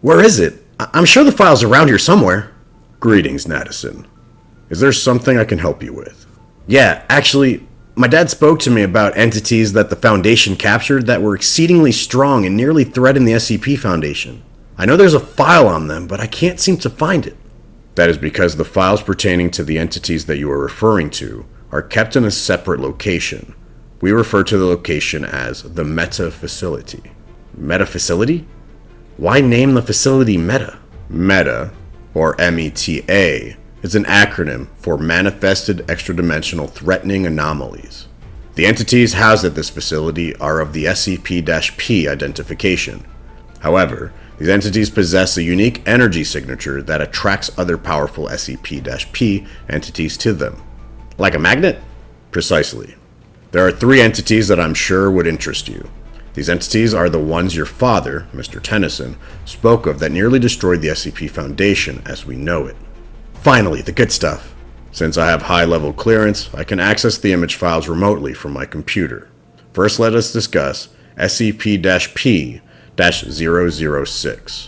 Where is it? I'm sure the file's around here somewhere. Greetings, Madison. Is there something I can help you with? Yeah, actually, my dad spoke to me about entities that the Foundation captured that were exceedingly strong and nearly threatened the SCP Foundation. I know there's a file on them, but I can't seem to find it. That is because the files pertaining to the entities that you are referring to are kept in a separate location. We refer to the location as the Meta Facility. Meta Facility? Why name the facility Meta? Meta, or META, is an acronym for Manifested Extradimensional Threatening Anomalies. The entities housed at this facility are of the SCP-P identification. However, these entities possess a unique energy signature that attracts other powerful SCP-P entities to them. Like a magnet? Precisely. There are 3 entities that I'm sure would interest you. These entities are the ones your father, Mr. Tennyson, spoke of that nearly destroyed the SCP Foundation as we know it. Finally, the good stuff. Since I have high-level clearance, I can access the image files remotely from my computer. First, let us discuss SCP-P-006.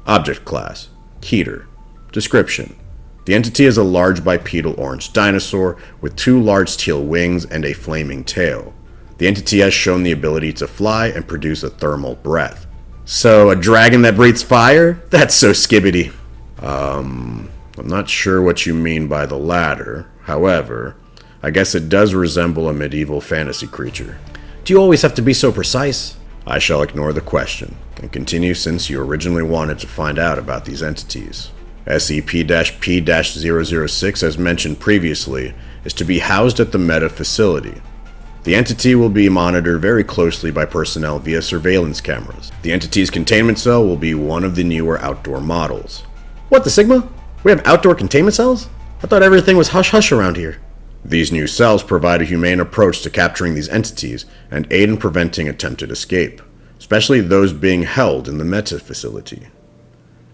Object Class: Keter. Description: the entity is a large bipedal orange dinosaur with 2 large teal wings and a flaming tail. The entity has shown the ability to fly and produce a thermal breath. So, a dragon that breathes fire? That's so skibbity. I'm not sure what you mean by the latter. However, I guess it does resemble a medieval fantasy creature. Do you always have to be so precise? I shall ignore the question, and continue since you originally wanted to find out about these entities. SCP-P-006, as mentioned previously, is to be housed at the Meta Facility. The entity will be monitored very closely by personnel via surveillance cameras. The entity's containment cell will be one of the newer outdoor models. What the Sigma? We have outdoor containment cells? I thought everything was hush-hush around here. These new cells provide a humane approach to capturing these entities and aid in preventing attempted escape, especially those being held in the Meta Facility.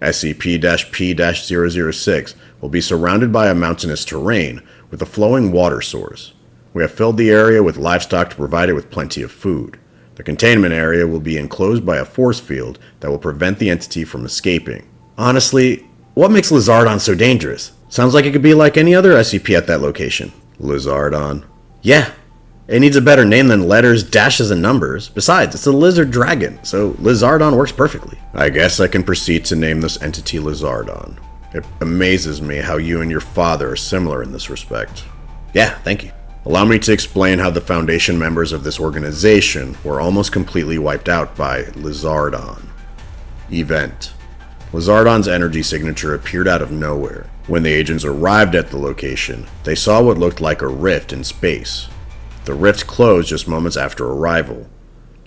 SCP-P-006 will be surrounded by a mountainous terrain with a flowing water source. We have filled the area with livestock to provide it with plenty of food. The containment area will be enclosed by a force field that will prevent the entity from escaping. Honestly, what makes Lizardon so dangerous? Sounds like it could be like any other SCP at that location. Lizardon? Yeah. It needs a better name than letters, dashes, and numbers. Besides, it's a lizard dragon, so Lizardon works perfectly. I guess I can proceed to name this entity Lizardon. It amazes me how you and your father are similar in this respect. Yeah, thank you. Allow me to explain how the Foundation members of this organization were almost completely wiped out by Lizardon. Event: Lizardon's energy signature appeared out of nowhere. When the agents arrived at the location, they saw what looked like a rift in space. The rift closed just moments after arrival.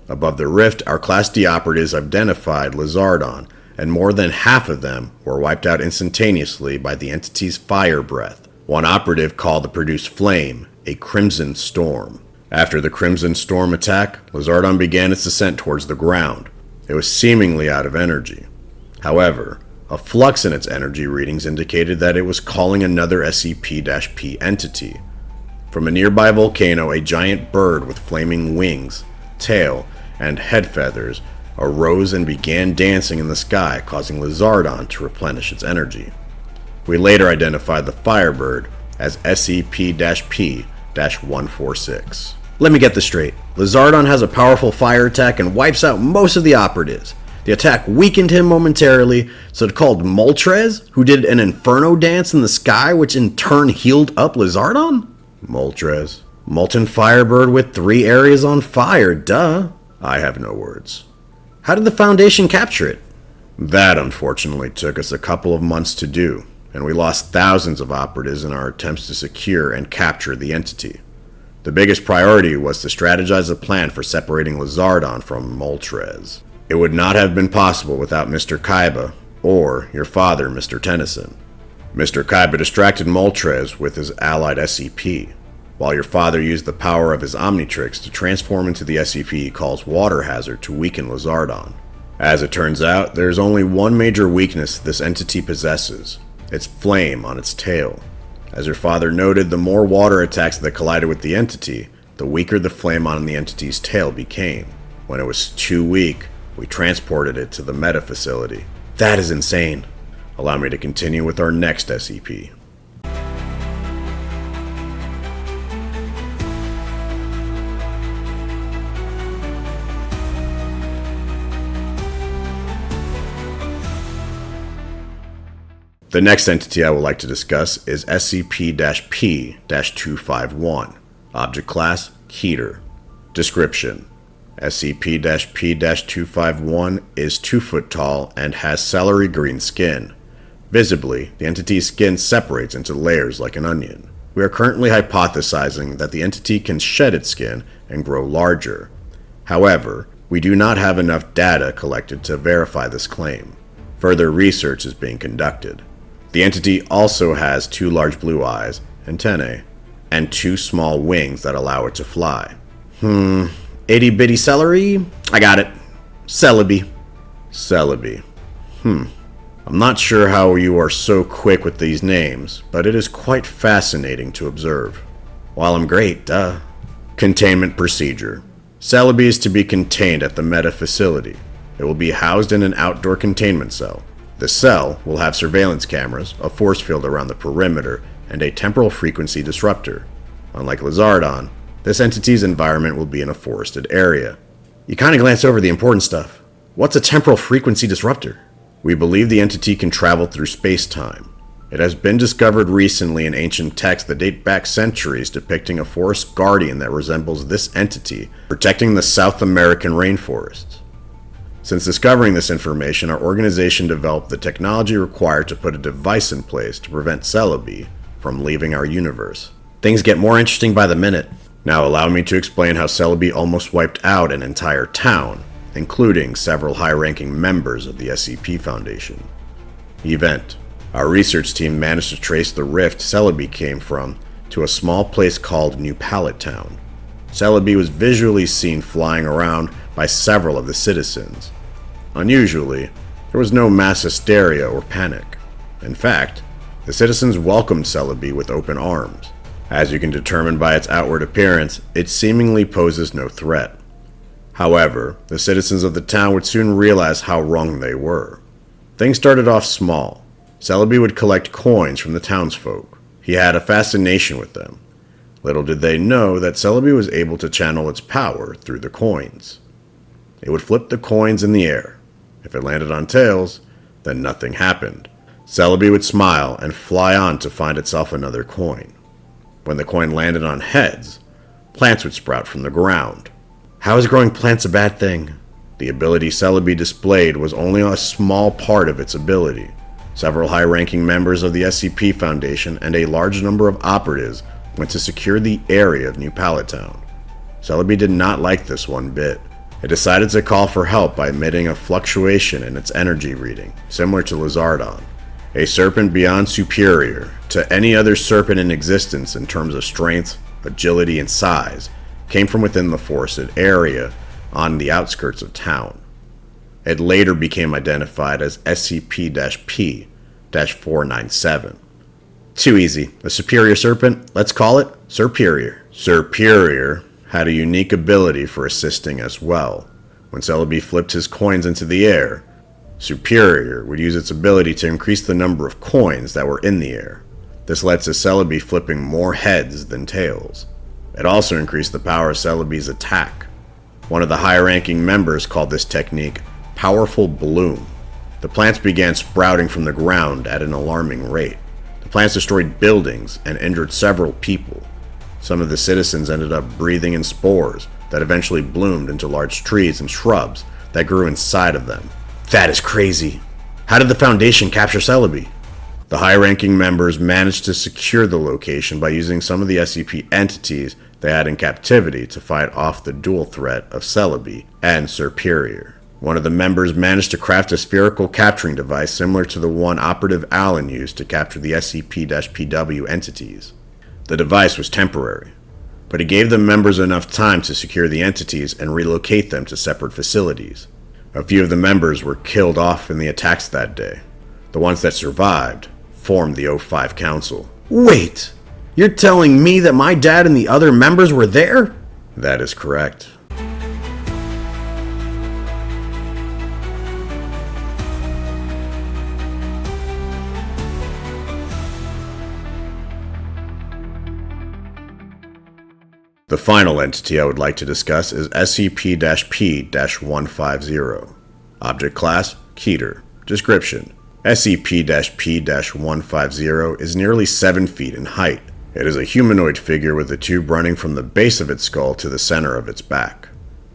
Above the rift, our Class D operatives identified Lizardon, and more than half of them were wiped out instantaneously by the entity's fire breath. One operative called the produced flame a Crimson Storm. After the Crimson Storm attack, Lizardon began its descent towards the ground. It was seemingly out of energy. However, a flux in its energy readings indicated that it was calling another SCP-P entity. From a nearby volcano, a giant bird with flaming wings, tail, and head feathers arose and began dancing in the sky, causing Lizardon to replenish its energy. We later identified the Firebird as SCP-P-146. Let me get this straight. Lizardon has a powerful fire attack and wipes out most of the operatives. The attack weakened him momentarily, so it called Moltres, who did an inferno dance in the sky, which in turn healed up Lizardon? Moltres. Molten Firebird with 3 areas on fire, duh. I have no words. How did the Foundation capture it? That, unfortunately, took us a couple of months to do, and we lost thousands of operatives in our attempts to secure and capture the entity. The biggest priority was to strategize a plan for separating Lizardon from Moltres. It would not have been possible without Mr. Kaiba, or your father, Mr. Tennyson. Mr. Kaiba distracted Moltres with his allied SCP, while your father used the power of his Omnitrix to transform into the SCP he calls Water Hazard to weaken Lizardon. As it turns out, there is only one major weakness this entity possesses: its flame on its tail. As your father noted, the more water attacks that collided with the entity, the weaker the flame on the entity's tail became. When it was too weak, we transported it to the Meta Facility. That is insane. Allow me to continue with our next SCP. The next entity I would like to discuss is SCP-P-251. Object Class: Keter. Description: SCP-P-251 is 2 foot tall and has celery green skin. Visibly, the entity's skin separates into layers like an onion. We are currently hypothesizing that the entity can shed its skin and grow larger. However, we do not have enough data collected to verify this claim. Further research is being conducted. The entity also has 2 large blue eyes, antennae, and 2 small wings that allow it to fly. Itty bitty celery? I got it. Celebi. Celebi. I'm not sure how you are so quick with these names, but it is quite fascinating to observe. While I'm great, duh. Containment procedure. Celebi is to be contained at the meta facility. It will be housed in an outdoor containment cell. The cell will have surveillance cameras, a force field around the perimeter, and a temporal frequency disruptor. Unlike Lizardon, this entity's environment will be in a forested area. You kinda glance over the important stuff. What's a temporal frequency disruptor? We believe the entity can travel through space-time. It has been discovered recently in ancient texts that date back centuries depicting a forest guardian that resembles this entity, protecting the South American rainforests. Since discovering this information, our organization developed the technology required to put a device in place to prevent Celebi from leaving our universe. Things get more interesting by the minute. Now allow me to explain how Celebi almost wiped out an entire town, including several high-ranking members of the SCP Foundation. Event: our research team managed to trace the rift Celebi came from to a small place called New Pallet Town. Celebi was visually seen flying around by several of the citizens. Unusually, there was no mass hysteria or panic. In fact, the citizens welcomed Celebi with open arms. As you can determine by its outward appearance, it seemingly poses no threat. However, the citizens of the town would soon realize how wrong they were. Things started off small. Celebi would collect coins from the townsfolk. He had a fascination with them. Little did they know that Celebi was able to channel its power through the coins. It would flip the coins in the air. If it landed on tails, then nothing happened. Celebi would smile and fly on to find itself another coin. When the coin landed on heads, plants would sprout from the ground. How is growing plants a bad thing? The ability Celebi displayed was only a small part of its ability. Several high-ranking members of the SCP Foundation and a large number of operatives went to secure the area of New Pallet Town. Celebi did not like this one bit. It decided to call for help by emitting a fluctuation in its energy reading, similar to Lizardon. A serpent beyond superior to any other serpent in existence in terms of strength, agility, and size, came from within the forested area on the outskirts of town. It later became identified as SCP-P-497. Too easy. A superior serpent? Let's call it Superior. Superior had a unique ability for assisting as well. When Celebi flipped his coins into the air, Superior would use its ability to increase the number of coins that were in the air. This led to Celebi flipping more heads than tails. It also increased the power of Celebi's attack. One of the high-ranking members called this technique Powerful Bloom. The plants began sprouting from the ground at an alarming rate. The plants destroyed buildings and injured several people. Some of the citizens ended up breathing in spores that eventually bloomed into large trees and shrubs that grew inside of them. That is crazy. How did the Foundation capture Celebi? The high-ranking members managed to secure the location by using some of the SCP entities they had in captivity to fight off the dual threat of Celebi and Superior. One of the members managed to craft a spherical capturing device similar to the one Operative Allen used to capture the SCP-PW entities. The device was temporary, but it gave the members enough time to secure the entities and relocate them to separate facilities. A few of the members were killed off in the attacks that day. The ones that survived formed the O5 Council. Wait! You're telling me that my dad and the other members were there? That is correct. The final entity I would like to discuss is SCP-P-150. Object Class: Keter. Description: SCP-P-150 is nearly 7 feet in height. It is a humanoid figure with a tube running from the base of its skull to the center of its back.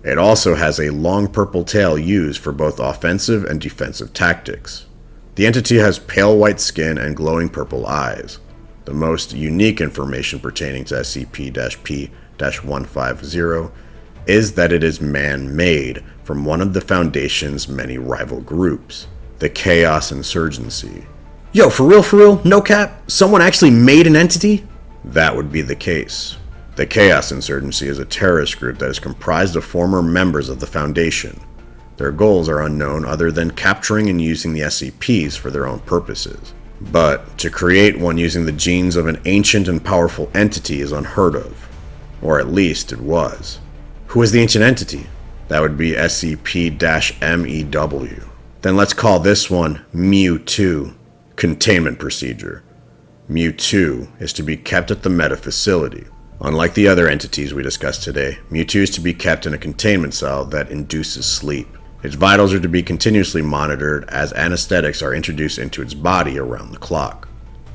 It also has a long purple tail used for both offensive and defensive tactics. The entity has pale white skin and glowing purple eyes. The most unique information pertaining to SCP-P-150 is that it is man-made from one of the Foundation's many rival groups, the Chaos Insurgency. Yo, for real? No cap? Someone actually made an entity? That would be the case. The Chaos Insurgency is a terrorist group that is comprised of former members of the Foundation. Their goals are unknown other than capturing and using the SCPs for their own purposes. But to create one using the genes of an ancient and powerful entity is unheard of. Or at least it was. Who is the ancient entity? That would be SCP-MEW. Then let's call this one Mewtwo. Containment Procedure. Mewtwo is to be kept at the meta facility. Unlike the other entities we discussed today, Mewtwo is to be kept in a containment cell that induces sleep. Its vitals are to be continuously monitored as anesthetics are introduced into its body around the clock.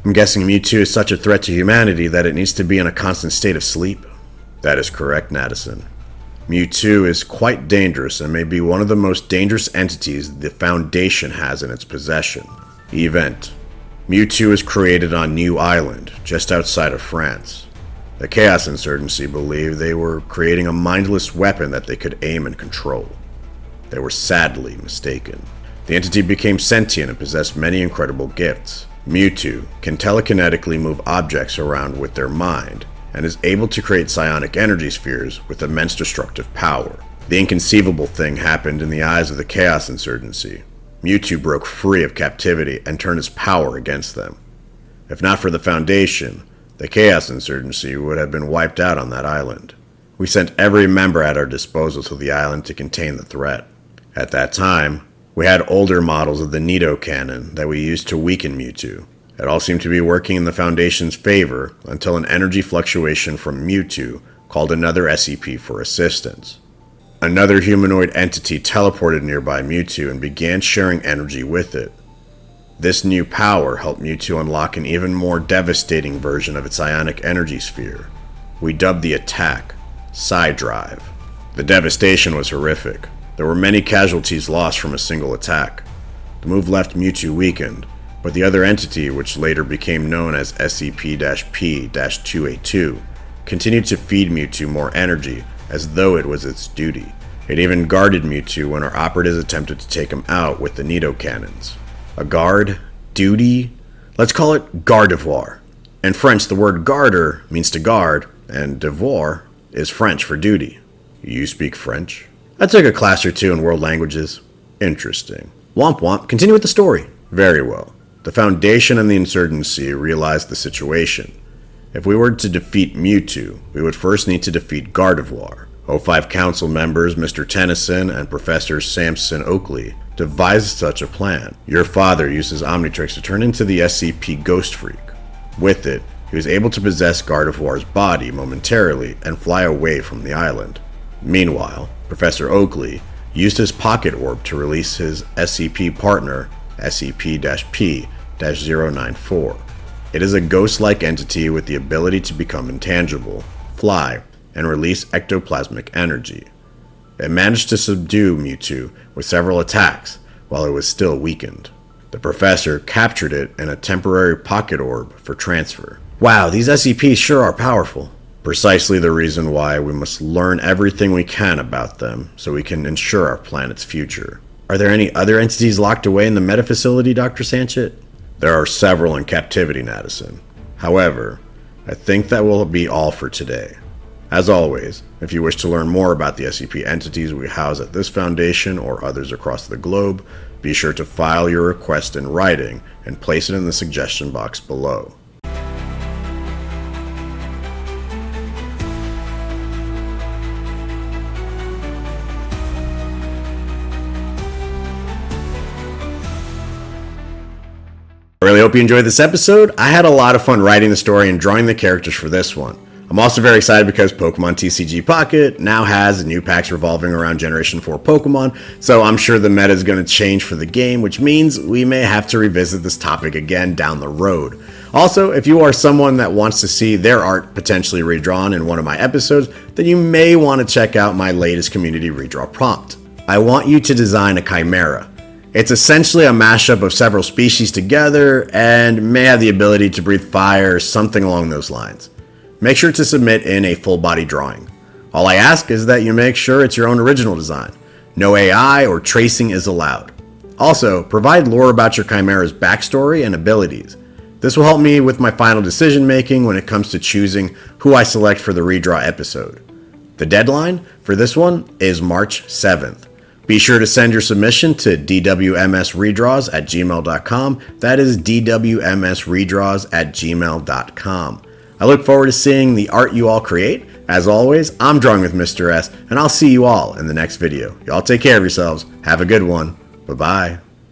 I'm guessing Mewtwo is such a threat to humanity that it needs to be in a constant state of sleep? That is correct, Madison. Mewtwo is quite dangerous and may be one of the most dangerous entities the Foundation has in its possession. Event: Mewtwo is created on New Island, just outside of France. The Chaos Insurgency believed they were creating a mindless weapon that they could aim and control. They were sadly mistaken. The entity became sentient and possessed many incredible gifts. Mewtwo can telekinetically move objects around with their mind, and is able to create psionic energy spheres with immense destructive power. The inconceivable thing happened in the eyes of the Chaos Insurgency. Mewtwo broke free of captivity and turned his power against them. If not for the Foundation, the Chaos Insurgency would have been wiped out on that island. We sent every member at our disposal to the island to contain the threat. At that time, we had older models of the Nido cannon that we used to weaken Mewtwo. It all seemed to be working in the Foundation's favor until an energy fluctuation from Mewtwo called another SCP for assistance. Another humanoid entity teleported nearby Mewtwo and began sharing energy with it. This new power helped Mewtwo unlock an even more devastating version of its ionic energy sphere. We dubbed the attack Psi Drive. The devastation was horrific. There were many casualties lost from a single attack. The move left Mewtwo weakened, but the other entity, which later became known as SCP-P-282, continued to feed Mewtwo more energy as though it was its duty. It even guarded Mewtwo when our operatives attempted to take him out with the Nido cannons. A guard? Duty? Let's call it gardevoir. In French, the word garder means to guard, and devoir is French for duty. You speak French? I took a class or two in world languages. Interesting. Womp womp, continue with the story. Very well. The Foundation and the Insurgency realized the situation. If we were to defeat Mewtwo, we would first need to defeat Gardevoir. O5 Council members Mr. Tennyson and Professor Samson Oakley devised such a plan. Your father used his Omnitrix to turn into the SCP Ghost Freak. With it, he was able to possess Gardevoir's body momentarily and fly away from the island. Meanwhile, Professor Oakley used his pocket orb to release his SCP partner, SCP-P-094. It is a ghost-like entity with the ability to become intangible, fly, and release ectoplasmic energy. It managed to subdue Mewtwo with several attacks while it was still weakened. The professor captured it in a temporary pocket orb for transfer. Wow, these SCPs sure are powerful. Precisely the reason why we must learn everything we can about them so we can ensure our planet's future. Are there any other entities locked away in the meta facility, Dr. Sanchez? There are several in captivity, Madison. However, I think that will be all for today. As always, if you wish to learn more about the SCP entities we house at this Foundation or others across the globe, be sure to file your request in writing and place it in the suggestion box below. I really hope you enjoyed this episode. I had a lot of fun writing the story and drawing the characters for this one. I'm I'm also very excited because Pokemon TCG Pocket now has new packs revolving around Generation 4 Pokemon, so I'm sure the meta is going to change for the game, which means we may have to revisit this topic again down the road. Also, if you are someone that wants to see their art potentially redrawn in one of my episodes, then you may want to check out my latest community redraw prompt. I want you to design a Chimera. It's essentially a mashup of several species together and may have the ability to breathe fire or something along those lines. Make sure to submit in a full body drawing. All I ask is that you make sure it's your own original design. No AI or tracing is allowed. Also, provide lore about your Chimera's backstory and abilities. This will help me with my final decision making when it comes to choosing who I select for the redraw episode. The deadline for this one is March 7th. Be sure to send your submission to dwmsredraws@gmail.com. That is dwmsredraws@gmail.com. I look forward to seeing the art you all create. As always, I'm drawing with Mr. S, and I'll see you all in the next video. Y'all take care of yourselves. Have a good one. Bye-bye.